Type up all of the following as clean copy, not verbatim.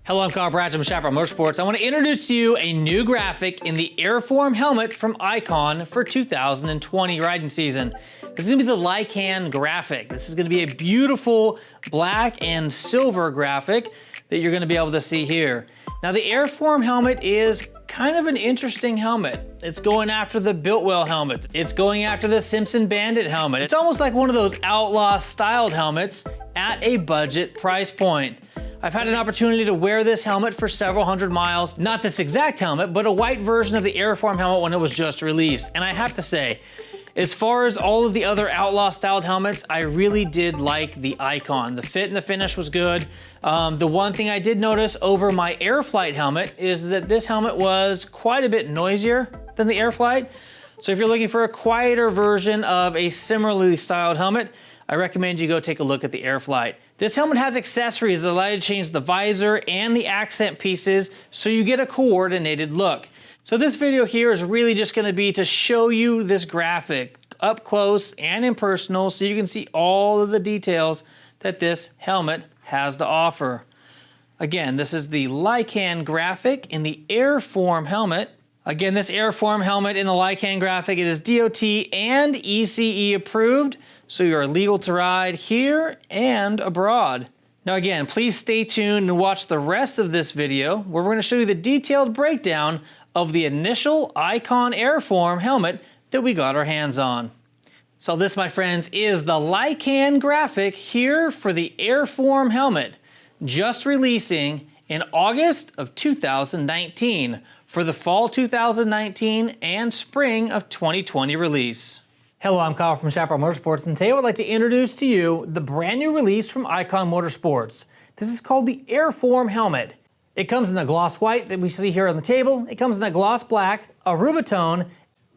Hello, I'm Kyle Bratch, I'm Chaparral Motorsports. I want to introduce to you a new graphic in the Airform helmet from Icon for 2020 riding season. This is going to be the Lycan graphic. This is going to be a beautiful black and silver graphic that you're going to be able to see here. Now the Airform helmet is kind of an interesting helmet. It's going after the Biltwell helmet. It's going after the Simpson Bandit helmet. It's almost like one of those outlaw styled helmets at a budget price point. I've had an opportunity to wear this helmet for several hundred miles. Not this exact helmet, but a white version of the Airform helmet when it was just released. And I have to say, as far as all of the other outlaw styled helmets, I really did like the Icon. The fit and the finish was good. The one thing I did notice over my Airflight helmet is that this helmet was quite a bit noisier than the Airflight. So if you're looking for a quieter version of a similarly styled helmet, I recommend you go take a look at the Airflight. This helmet has accessories that allow you to change the visor and the accent pieces so you get a coordinated look. So this video here is really just going to be to show you this graphic up close and impersonal so you can see all of the details that this helmet has to offer. Again, this is the Lycan graphic in the Airform helmet. Again, this Airform helmet in the Lycan graphic, it is DOT and ECE approved, so you are legal to ride here and abroad. Now again, please stay tuned and watch the rest of this video where we're going to show you the detailed breakdown of the initial Icon Airform helmet that we got our hands on. So this, my friends, is the Lycan graphic here for the Airform helmet, just releasing in August of 2019 for the fall 2019 and spring of 2020 release. Hello, I'm Kyle from Chaparral Motorsports, and today I would like to introduce to you the brand new release from Icon Motorsports. This is called the Airform helmet. It comes in a gloss white that we see here on the table. It comes in a gloss black, a rubitone,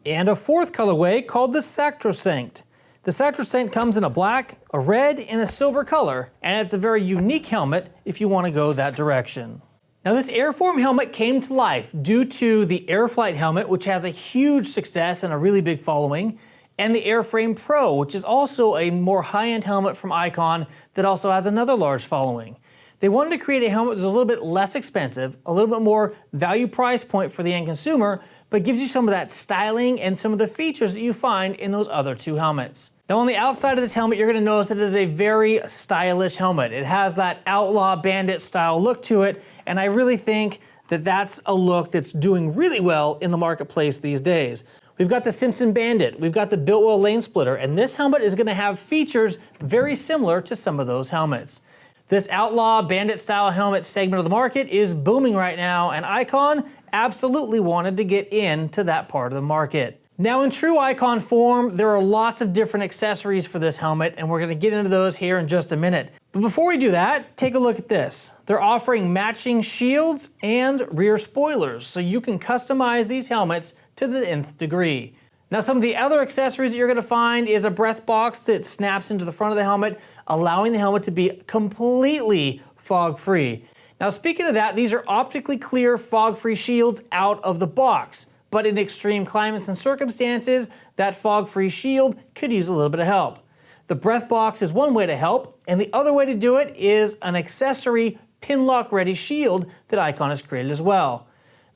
and a fourth colorway called the Sacrosanct. The Sacrosanct comes in a black, a red, and a silver color, and it's a very unique helmet if you want to go that direction. Now this Airform helmet came to life due to the Airflight helmet, which has a huge success and a really big following, and the Airframe Pro, which is also a more high-end helmet from Icon that also has another large following. They wanted to create a helmet that's a little bit less expensive, a little bit more value price point for the end consumer, but gives you some of that styling and some of the features that you find in those other two helmets. Now on the outside of this helmet, you're going to notice that it is a very stylish helmet. It has that outlaw bandit style look to it, and I really think that that's a look that's doing really well in the marketplace these days. We've got the Simpson Bandit, we've got the Biltwell Lane Splitter, and this helmet is going to have features very similar to some of those helmets. This outlaw bandit style helmet segment of the market is booming right now, and Icon absolutely wanted to get into that part of the market. Now in true Icon form, there are lots of different accessories for this helmet, and we're going to get into those here in just a minute. But before we do that, take a look at this. They're offering matching shields and rear spoilers, so you can customize these helmets to the nth degree. Now some of the other accessories that you're going to find is a breath box that snaps into the front of the helmet, allowing the helmet to be completely fog-free. Now speaking of that, these are optically clear fog-free shields out of the box, but in extreme climates and circumstances, that fog-free shield could use a little bit of help. The breath box is one way to help, and the other way to do it is an accessory pin-lock ready shield that Icon has created as well.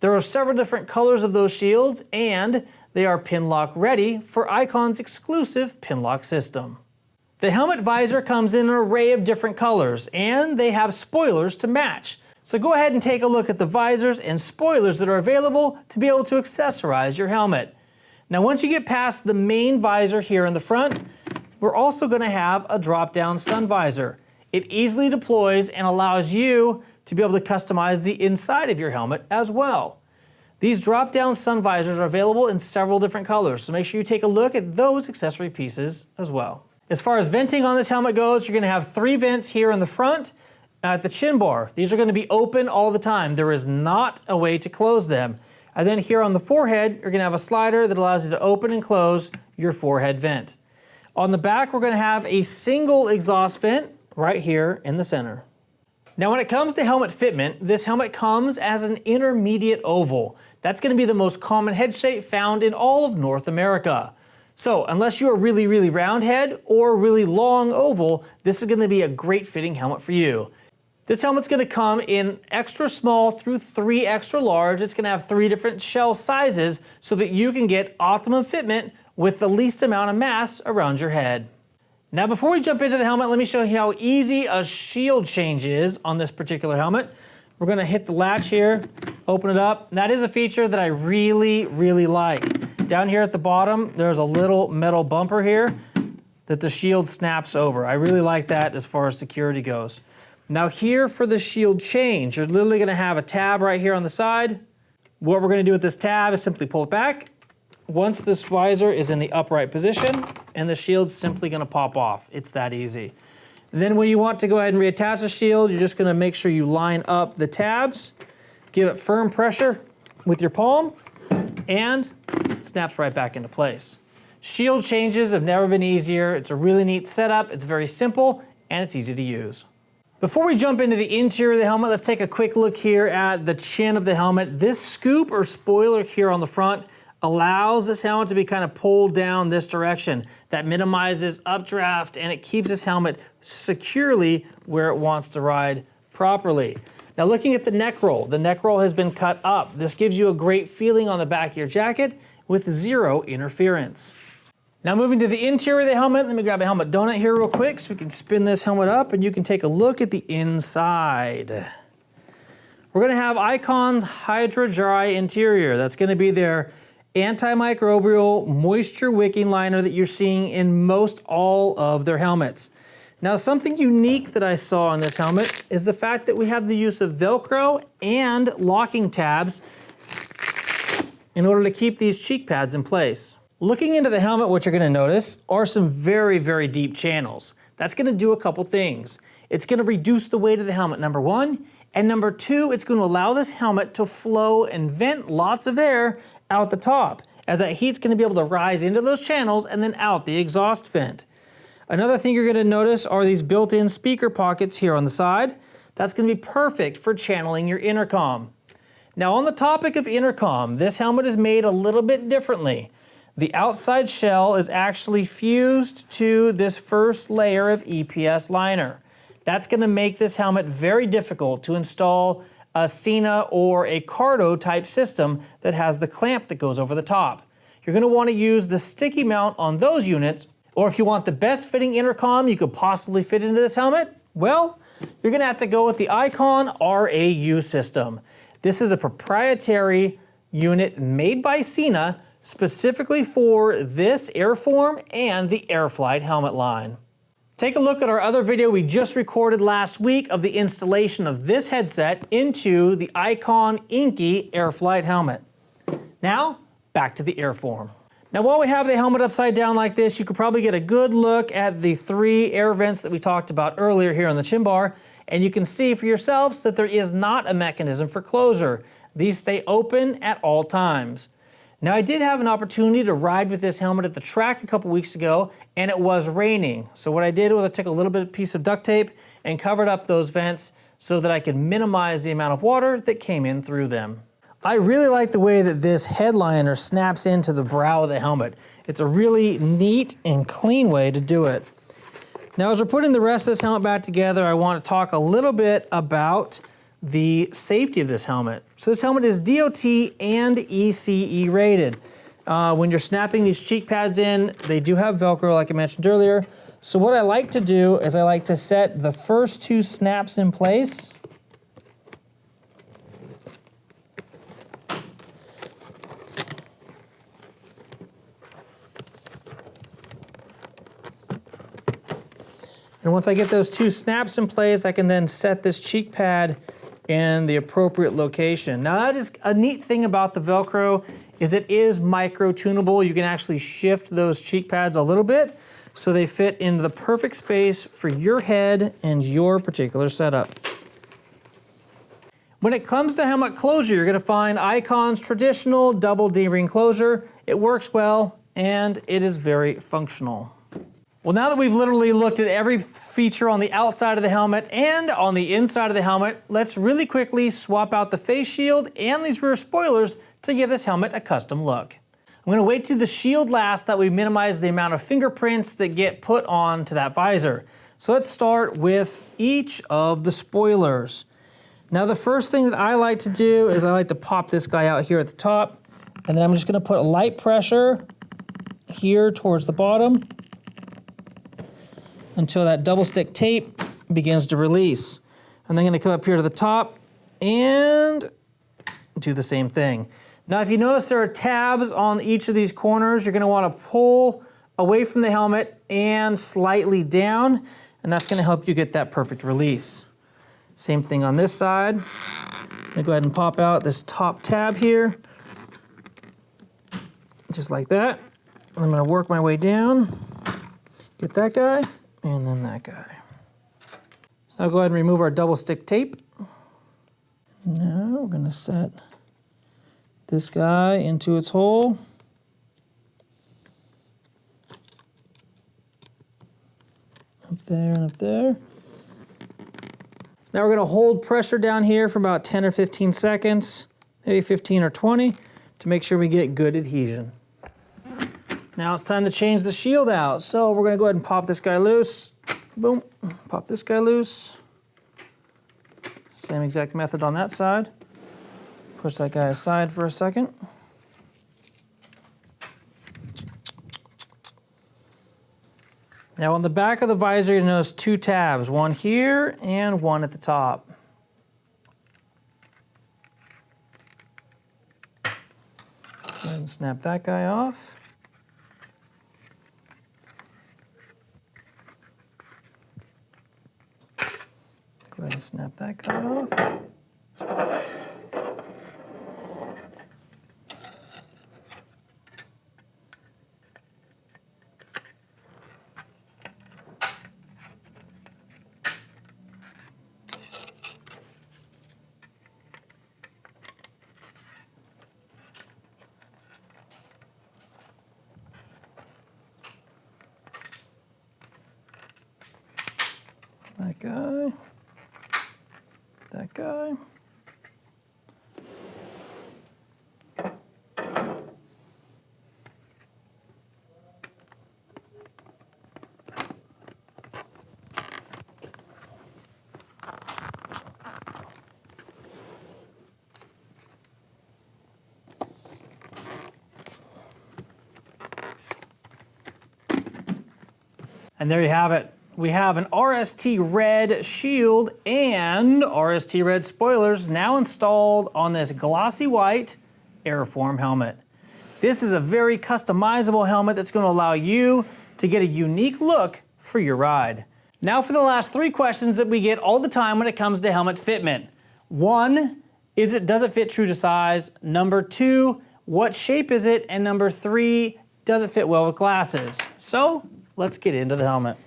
There are several different colors of those shields, and they are pin-lock ready for Icon's exclusive pin-lock system. The helmet visor comes in an array of different colors, and they have spoilers to match. So go ahead and take a look at the visors and spoilers that are available to be able to accessorize your helmet. Now once you get past the main visor here in the front, we're also going to have a drop-down sun visor. It easily deploys and allows you to be able to customize the inside of your helmet as well. These drop-down sun visors are available in several different colors, so make sure you take a look at those accessory pieces as well. As far as venting on this helmet goes, you're going to have 3 vents here in the front at the chin bar. These are going to be open all the time. There is not a way to close them. And then here on the forehead, you're going to have a slider that allows you to open and close your forehead vent. On the back, we're going to have a single exhaust vent right here in the center. Now when it comes to helmet fitment, this helmet comes as an intermediate oval. That's going to be the most common head shape found in all of North America. So unless you're a really round head or really long oval, this is going to be a great fitting helmet for you. This helmet's gonna come in extra small through 3 extra large. It's gonna have 3 different shell sizes so that you can get optimum fitment with the least amount of mass around your head. Now before we jump into the helmet, let me show you how easy a shield change is on this particular helmet. We're gonna hit the latch here, open it up. And that is a feature that I really, really like. Down here at the bottom, there's a little metal bumper here that the shield snaps over. I really like that as far as security goes. Now here for the shield change, you're literally gonna have a tab right here on the side. What we're gonna do with this tab is simply pull it back. Once this visor is in the upright position, and the shield's simply gonna pop off. It's that easy. And then when you want to go ahead and reattach the shield, you're just gonna make sure you line up the tabs, give it firm pressure with your palm, and it snaps right back into place. Shield changes have never been easier. It's a really neat setup. It's very simple, and it's easy to use. Before we jump into the interior of the helmet, let's take a quick look here at the chin of the helmet. This scoop or spoiler here on the front allows this helmet to be kind of pulled down this direction. That minimizes updraft and it keeps this helmet securely where it wants to ride properly. Now looking at the neck roll has been cut up. This gives you a great feeling on the back of your jacket with 0 interference. Now moving to the interior of the helmet, let me grab a helmet donut here real quick so we can spin this helmet up and you can take a look at the inside. We're gonna have Icon's Hydra Dry interior. That's gonna be their antimicrobial moisture wicking liner that you're seeing in most all of their helmets. Now something unique that I saw on this helmet is the fact that we have the use of Velcro and locking tabs in order to keep these cheek pads in place. Looking into the helmet, what you're gonna notice are some very, very deep channels. That's gonna do a couple things. It's gonna reduce the weight of the helmet, number 1, and number 2, it's gonna allow this helmet to flow and vent lots of air out the top, as that heat's gonna be able to rise into those channels and then out the exhaust vent. Another thing you're gonna notice are these built-in speaker pockets here on the side. That's gonna be perfect for channeling your intercom. Now on the topic of intercom, this helmet is made a little bit differently. The outside shell is actually fused to this first layer of EPS liner. That's gonna make this helmet very difficult to install a Sena or a Cardo type system that has the clamp that goes over the top. You're gonna wanna use the sticky mount on those units, or if you want the best fitting intercom you could possibly fit into this helmet, well, you're gonna have to go with the Icon RAU system. This is a proprietary unit made by Sena specifically for this Airform and the Airflight helmet line. Take a look at our other video we just recorded last week of the installation of this headset into the Icon Inky Airflight helmet. Now, back to the Airform. Now while we have the helmet upside down like this, you could probably get a good look at the 3 air vents that we talked about earlier here on the chin bar, and you can see for yourselves that there is not a mechanism for closure. These stay open at all times. Now I did have an opportunity to ride with this helmet at the track a couple weeks ago, and it was raining. So what I did was I took a little bit of piece of duct tape and covered up those vents so that I could minimize the amount of water that came in through them. I really like the way that this headliner snaps into the brow of the helmet. It's a really neat and clean way to do it. Now as we're putting the rest of this helmet back together, I want to talk a little bit about the safety of this helmet. So this helmet is DOT and ECE rated. When you're snapping these cheek pads in, they do have Velcro like I mentioned earlier. So what I like to do is I like to set the first 2 snaps in place. And once I get those 2 snaps in place, I can then set this cheek pad in the appropriate location. Now that is a neat thing about the Velcro is it is micro tunable. You can actually shift those cheek pads a little bit so they fit into the perfect space for your head and your particular setup. When it comes to helmet closure, you're gonna find Icon's traditional double D-ring closure. It works well and it is very functional. Well, now that we've literally looked at every feature on the outside of the helmet and on the inside of the helmet, let's really quickly swap out the face shield and these rear spoilers to give this helmet a custom look. I'm gonna wait to the shield last that we minimize the amount of fingerprints that get put onto that visor. So let's start with each of the spoilers. Now the first thing that I like to do is I like to pop this guy out here at the top, and then I'm just gonna put a light pressure here towards the bottom until that double stick tape begins to release. I'm then gonna come up here to the top and do the same thing. Now if you notice there are tabs on each of these corners, you're gonna wanna pull away from the helmet and slightly down, and that's gonna help you get that perfect release. Same thing on this side. I'm gonna go ahead and pop out this top tab here, just like that. I'm gonna work my way down, get that guy, and then that guy. So now go ahead and remove our double stick tape. Now we're gonna set this guy into its hole. Up there and up there. So now we're gonna hold pressure down here for about 10 or 15 seconds, maybe 15 or 20, to make sure we get good adhesion. Now it's time to change the shield out. So we're gonna go ahead and pop this guy loose. Boom, pop this guy loose. Same exact method on that side. Push that guy aside for a second. Now on the back of the visor, you notice two tabs, one here and one at the top. Go ahead and snap that guy off. Go ahead and snap that guy off. That guy. That guy. And there you have it. We have an RST red shield and RST red spoilers now installed on this glossy white Airform helmet. This is a very customizable helmet that's going to allow you to get a unique look for your ride. Now for the last three questions that we get all the time when it comes to helmet fitment. One, does it fit true to size? Number two, what shape is it? And number three, does it fit well with glasses? So let's get into the helmet.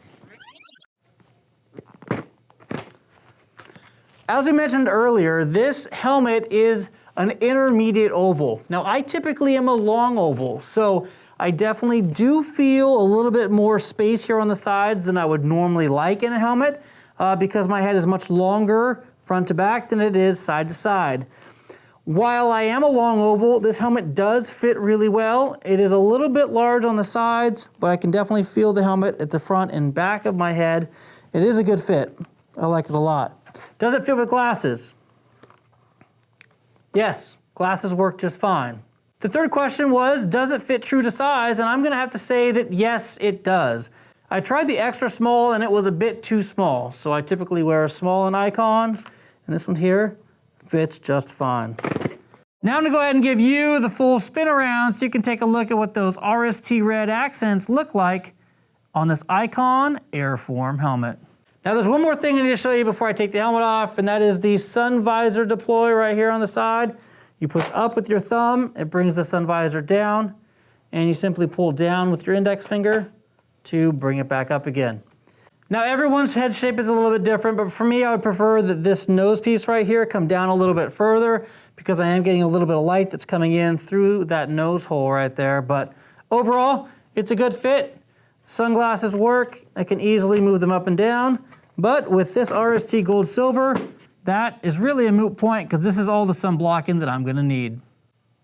As we mentioned earlier, this helmet is an intermediate oval. Now, I typically am a long oval, so I definitely do feel a little bit more space here on the sides than I would normally like in a helmet because my head is much longer front to back than it is side to side. While I am a long oval, this helmet does fit really well. It is a little bit large on the sides, but I can definitely feel the helmet at the front and back of my head. It is a good fit. I like it a lot. Does it fit with glasses? Yes, glasses work just fine. The third question was, does it fit true to size? And I'm gonna have to say that yes, it does. I tried the extra small and it was a bit too small. So I typically wear a small in Icon, and this one here fits just fine. Now I'm gonna go ahead and give you the full spin around so you can take a look at what those RST red accents look like on this Icon Airform helmet. Now there's one more thing I need to show you before I take the helmet off, and that is the sun visor deploy right here on the side. You push up with your thumb, it brings the sun visor down, and you simply pull down with your index finger to bring it back up again. Now everyone's head shape is a little bit different, but for me I would prefer that this nose piece right here come down a little bit further because I am getting a little bit of light that's coming in through that nose hole right there. But overall, it's a good fit. Sunglasses work, I can easily move them up and down. But with this RST Gold Silver, that is really a moot point because this is all the sun blocking that I'm gonna need.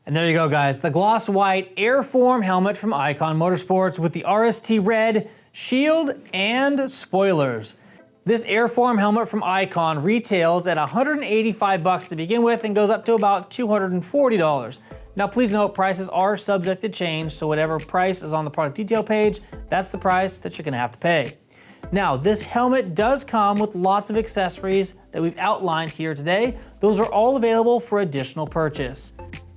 And there you go, guys, the gloss white Airform helmet from Icon Motorsports with the RST red shield and spoilers. This Airform helmet from Icon retails at $185 to begin with and goes up to about $240. Now please note, prices are subject to change, so whatever price is on the product detail page, that's the price that you're gonna have to pay. Now, this helmet does come with lots of accessories that we've outlined here today. Those are all available for additional purchase.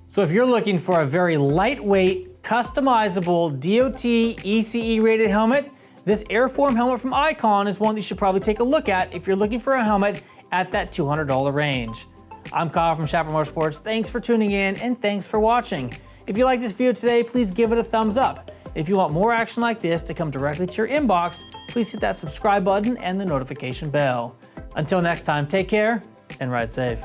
So if you're looking for a very lightweight, customizable DOT ECE rated helmet, this Airform helmet from Icon is one that you should probably take a look at if you're looking for a helmet at that $200 range. I'm Kyle from Chaparral Motorsports. Thanks for tuning in and thanks for watching. If you like this video today, please give it a thumbs up. If you want more action like this to come directly to your inbox, please hit that subscribe button and the notification bell. Until next time, take care and ride safe.